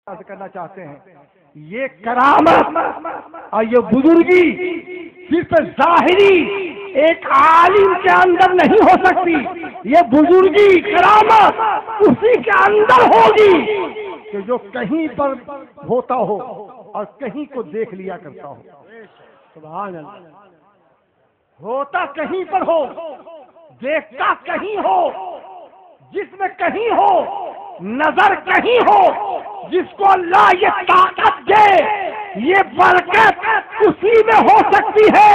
کرنا چاہتے ہیں. یہ کرامت اور یہ بزرگی صرف ظاہری ایک عالم کے اندر نہیں ہو سکتی. یہ بزرگی کرامت اسی کے اندر ہوگی کہ جو کہیں پر ہوتا ہو اور کہیں کو دیکھ لیا کرتا ہو. سبحان اللہ. ہوتا کہیں پر ہو، دیکھتا کہیں ہو، جس میں کہیں ہو، نظر کہیں ہو. جس کو اللہ یہ طاقت دے، یہ برکت اسی میں ہو سکتی ہے،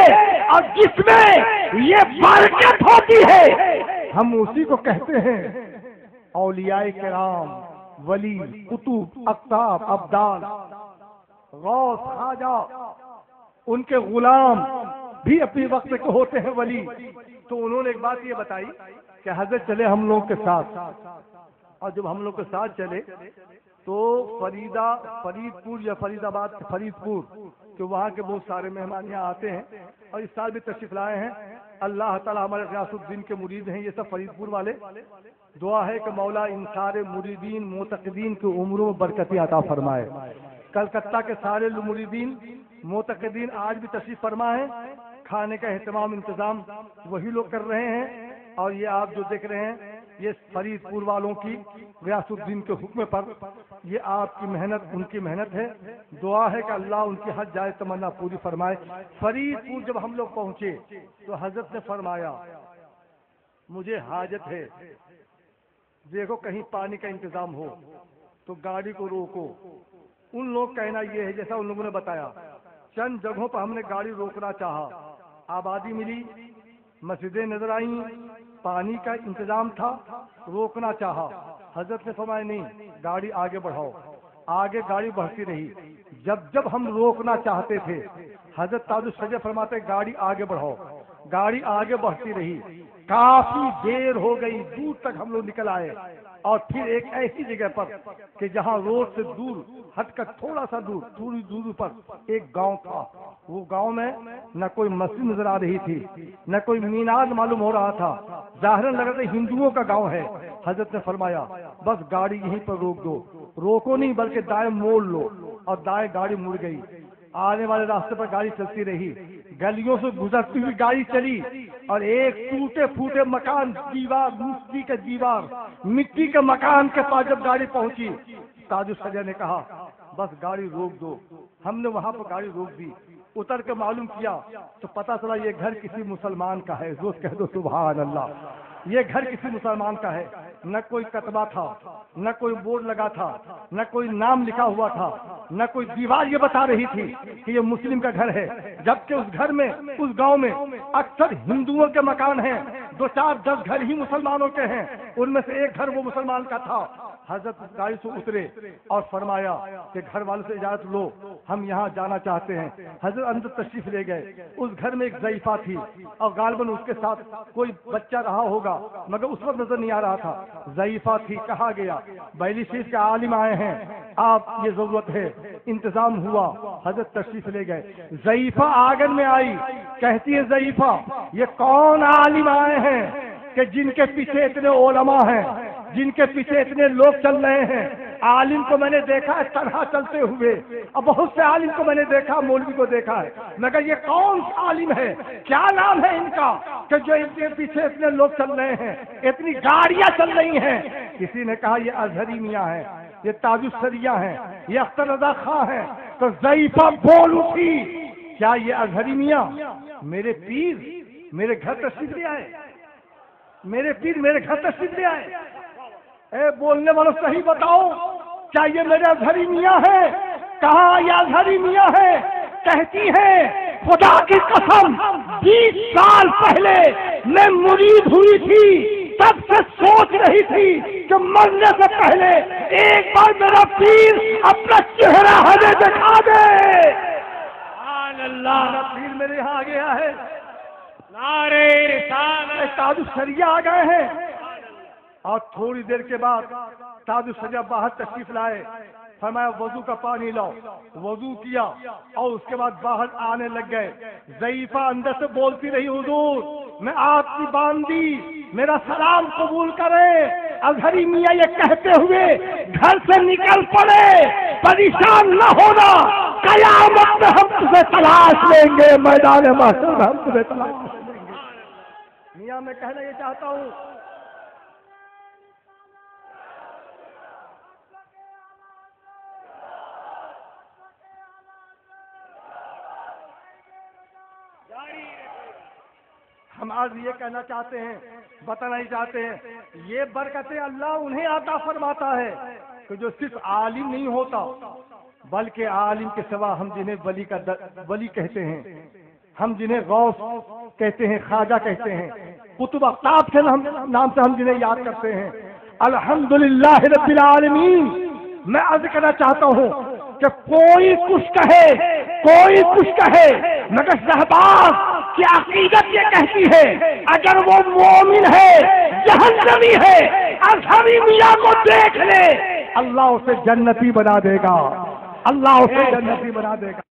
اور جس میں یہ برکت ہوتی ہے ہم اسی کو کہتے ہیں اولیاء کرام، ولی، قطب، اقطاب، ابدال، غوث، خواجہ. ان کے غلام بھی اپنے وقت کے ہوتے ہیں ولی. تو انہوں نے ایک بات یہ بتائی کہ حضرت چلے ہم لوگ کے ساتھ، اور جب ہم لوگ کے ساتھ چلے تو فرید پور یا فرید آباد، فرید پور کہ وہاں کے بہت سارے مہمان یہاں آتے ہیں، اور اس سال بھی تشریف لائے ہیں. اللہ تعالیٰ ہمارے غیاث الدین کے مرید ہیں یہ سب فرید پور والے. دعا ہے کہ مولا ان سارے مریدین معتقدین کی عمروں میں برکتی عطا فرمائے. کلکتہ کے سارے مریدین معتقدین آج بھی تشریف فرما ہے. کھانے کا اہتمام انتظام وہی لوگ کر رہے ہیں، اور یہ آپ جو دیکھ رہے ہیں یہ فرید پور والوں کی غیاث الدین کے حکم پر یہ آپ کی محنت، ان کی محنت ہے. دعا ہے کہ اللہ ان کی حج جائے تمنا پوری فرمائے. فرید پور جب ہم لوگ پہنچے تو حضرت نے فرمایا مجھے حاجت ہے، دیکھو کہیں پانی کا انتظام ہو تو گاڑی کو روکو. ان لوگ کہنا یہ ہے جیسا ان لوگوں نے بتایا، چند جگہوں پر ہم نے گاڑی روکنا چاہا، آبادی ملی، مسجدیں نظر آئیں، پانی کا انتظام تھا، روکنا چاہا. حضرت نے فرمایا نہیں، گاڑی آگے بڑھاؤ. آگے گاڑی بڑھتی رہی. جب ہم روکنا چاہتے تھے حضرت تاج الشجع فرماتے گاڑی آگے بڑھاؤ. گاڑی آگے بڑھتی رہی. کافی دیر ہو گئی، دور تک ہم لوگ نکل آئے، اور پھر ایک ایسی جگہ پر کہ جہاں روڈ سے دور ہٹ کر تھوڑا سا دور، تھوڑی دور پر ایک گاؤں تھا. وہ گاؤں میں نہ کوئی مسجد نظر آ رہی تھی، نہ کوئی مینار معلوم ہو رہا تھا. ظاہراً لگ رہا تھا ہندوؤں کا گاؤں ہے. حضرت نے فرمایا بس گاڑی یہیں پر روک دو. روکو نہیں بلکہ دائیں موڑ لو، اور دائیں گاڑی مڑ گئی. آنے والے راستے پر گاڑی چلتی رہی، گلیوں سے گزرتی ہوئی گاڑی چلی، اور ایک ٹوٹے پھوٹے مکان، دیوار، مٹی کے دیوار، مٹی کے مکان کے پاس جب گاڑی پہنچی تاج الشجع نے کہا بس گاڑی روک دو. ہم نے وہاں پر گاڑی روک دی. اتر کے معلوم کیا تو پتا چلا یہ گھر کسی مسلمان کا ہے. زور کہہ دو سبحان اللہ. یہ گھر کسی مسلمان کا ہے. نہ کوئی کتبہ تھا، نہ کوئی بورڈ لگا تھا، نہ کوئی نام لکھا ہوا تھا، نہ کوئی دیوار یہ بتا رہی تھی کہ یہ مسلم کا گھر ہے. جبکہ اس گھر میں، اس گاؤں میں اکثر ہندوؤں کے مکان ہیں، 2-4-10 گھر ہی مسلمانوں کے ہیں. ان میں سے ایک گھر وہ مسلمان کا تھا. حضرت گاڑی سے اترے اور فرمایا کہ گھر والوں سے اجازت لو، ہم یہاں جانا چاہتے ہیں. حضرت اندر تشریف لے گئے. اس گھر میں ایک ضعیفہ تھی، اور غالباً اس کے ساتھ کوئی بچہ رہا ہوگا مگر اس وقت نظر نہیں آ رہا تھا. ضعیفہ تھی. کہا گیا بیلی شریف کے عالم آئے ہیں، آپ یہ ضرورت ہے. انتظام ہوا. حضرت تشریف لے گئے. ضعیفہ آنگن میں آئی. کہتی ہے ضعیفہ یہ کون عالم آئے ہیں کہ جن کے پیچھے اتنے علماء ہیں، جن کے پیچھے اتنے لوگ چل رہے ہیں. عالم کو میں نے دیکھا ہے طرح چلتے ہوئے، اور بہت سے عالم کو میں نے دیکھا، مولوی کو دیکھا ہے، مگر یہ کون سا عالم ہے، کیا نام ہے ان کا کہ جو ان کے پیچھے اتنے لوگ چل رہے ہیں، اتنی گاڑیاں چل رہی ہیں؟ کسی نے کہا یہ اظہری میاں ہیں، یہ تاج الشریعہ ہیں، یہ اختر رضا خاں ہیں. تو ضعیفہ بول اٹھی کیا یہ اظہری میاں میرے پیر میرے گھر تشریف لے آئے؟ میرے پیر میرے گھر تشریف لے آئے؟ اے بولنے والوں صحیح بتاؤ کیا یہ میرے اظہری میاں ہے؟ کہاں یہ اظہری میاں ہے؟ کہتی ہے خدا کی قسم 20 سال پہلے میں مرید ہوئی تھی، تب سے سوچ رہی تھی کہ مرنے سے پہلے ایک بار میرا پیر اپنا چہرہ ہمیں دکھا دے. سبحان اللہ. میرا پیر میرے یہاں آ گیا ہے. نعرہ رسالت. تاج الشریعہ آ گئے ہیں. اور تھوڑی دیر کے بعد تاج الشجع باہر تشریف لائے. فرمایا وضو کا پانی لاؤ. وضو کیا اور اس کے بعد باہر آنے لگ گئے. ضعیفہ اندر سے بولتی رہی حضور میں آپ کی باندی، میرا سلام قبول کرے. اظہری میاں یہ کہتے ہوئے گھر سے نکل پڑے. پریشان نہ ہونا، قیامت میں ہم تمہیں تلاش لیں گے، میدان محشر میں ہم تمہیں تلاش لیں گے۔ میاں میں کہنا یہ چاہتا ہوں، ہم آج یہ کہنا چاہتے ہیں، بتانا ہی چاہتے ہیں، یہ برکتیں اللہ انہیں عطا فرماتا ہے کہ جو صرف عالم نہیں ہوتا، بلکہ عالم کے سوا ہم جنہیں ولی کہتے ہیں، ہم جنہیں غوث کہتے ہیں، خواجہ کہتے ہیں، قطب اقطاب سے نام سے ہم جنہیں یاد کرتے ہیں، الحمدللہ رب العالمین۔ میں عرض کرنا چاہتا ہوں کہ کوئی کچھ کہے مگر شہباز کی عقیدت یہ کہتی ہے اگر وہ مومن ہے، جہنمی ہے، اظہری میاں کو دیکھ لے، اللہ اسے جنتی بنا دے گا، اللہ اسے جنتی بنا دے گا۔